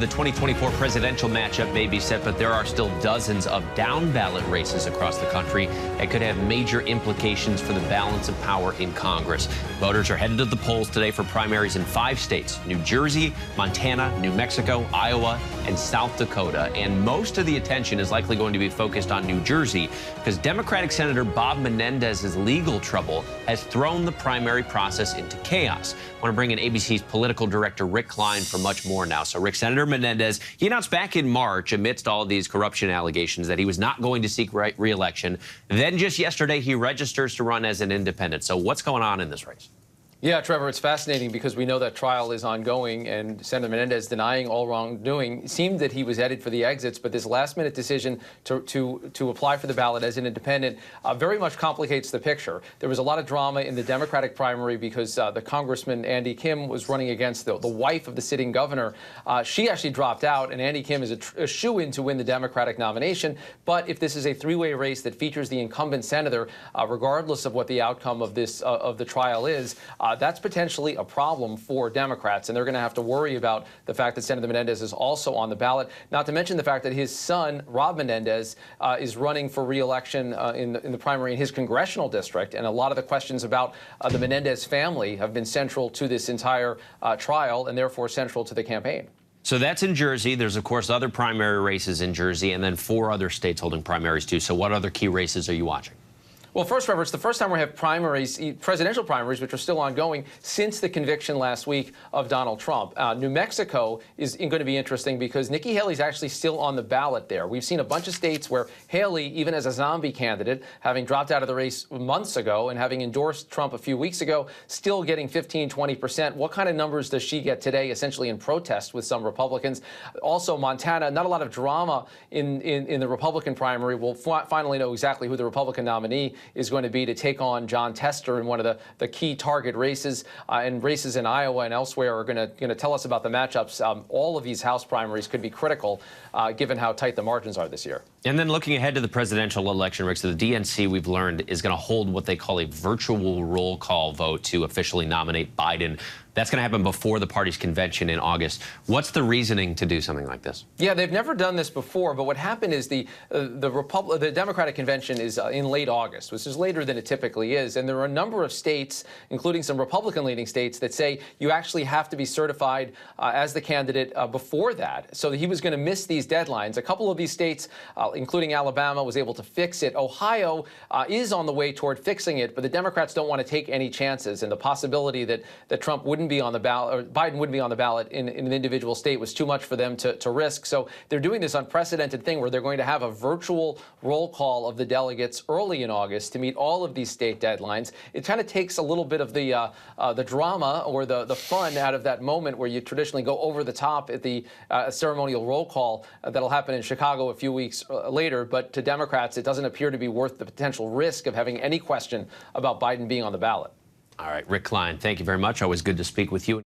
The 2024 presidential matchup may be set, but there are still dozens of down-ballot races across the country that could have major implications for the balance of power in Congress. Voters are headed to the polls today for primaries in 5 states: New Jersey, Montana, New Mexico, Iowa, and South Dakota. And most of the attention is likely going to be focused on New Jersey because Democratic Senator Bob Menendez's legal trouble has thrown the primary process into chaos. I want to bring in ABC's political director Rick Klein for much more now. So, Rick, Senator Menendez, he announced back in March, amidst all of these corruption allegations, that he was not going to seek re-election. Then just yesterday, he registers to run as an independent. So what's going on in this race? Yeah, Trevor, it's fascinating because we know that trial is ongoing, and Senator Menendez denying all wrongdoing. It seemed that he was headed for the exits, but this last-minute decision to apply for the ballot as an independent very much complicates the picture. There was a lot of drama in the Democratic primary because the Congressman Andy Kim was running against the wife of the sitting governor. She actually dropped out, and Andy Kim is a shoo-in to win the Democratic nomination. But if this is a three-way race that features the incumbent senator, regardless of what the outcome of this of the trial is, that's potentially a problem for Democrats, and they're going to have to worry about the fact that Senator Menendez is also on the ballot, not to mention the fact that his son, Rob Menendez, is running for re-election in the primary in his congressional district, and a lot of the questions about the Menendez family have been central to this entire trial and therefore central to the campaign. So that's in Jersey. There's, of course, other primary races in Jersey, and then 4 other states holding primaries, too. So what other key races are you watching? Well, first, Trevor, it's the first time we have primaries, presidential primaries, which are still ongoing since the conviction last week of Donald Trump. New Mexico is going to be interesting because Nikki Haley's actually still on the ballot there. We've seen a bunch of states where Haley, even as a zombie candidate, having dropped out of the race months ago and having endorsed Trump a few weeks ago, still getting 15–20%. What kind of numbers does she get today, essentially in protest with some Republicans? Also, Montana, not a lot of drama in the Republican primary. We'll finally know exactly who the Republican nominee is going to be to take on John Tester in one of the key target races, and races in Iowa and elsewhere are going to tell us about the matchups. All of these House primaries could be critical given how tight the margins are this year. And then looking ahead to the presidential election, Rick, so the DNC, we've learned, is going to hold what they call a virtual roll call vote to officially nominate Biden. That's going to happen before the party's convention in August. What's the reasoning to do something like this? Yeah, they've never done this before, but what happened is the Democratic convention is in late August, which is later than it typically is, and there are a number of states, including some Republican-leading states, that say you actually have to be certified as the candidate before that. So he was going to miss these deadlines. A couple of these states, including Alabama, was able to fix it. Ohio is on the way toward fixing it, but the Democrats don't want to take any chances, and the possibility that Trump wouldn't be on the ballot, or Biden wouldn't be on the ballot in an individual state was too much for them to risk. So they're doing this unprecedented thing where they're going to have a virtual roll call of the delegates early in August to meet all of these state deadlines. It kind of takes a little bit of the drama or the fun out of that moment where you traditionally go over the top at the ceremonial roll call that'll happen in Chicago a few weeks later. But to Democrats, it doesn't appear to be worth the potential risk of having any question about Biden being on the ballot. All right, Rick Klein, thank you very much. Always good to speak with you.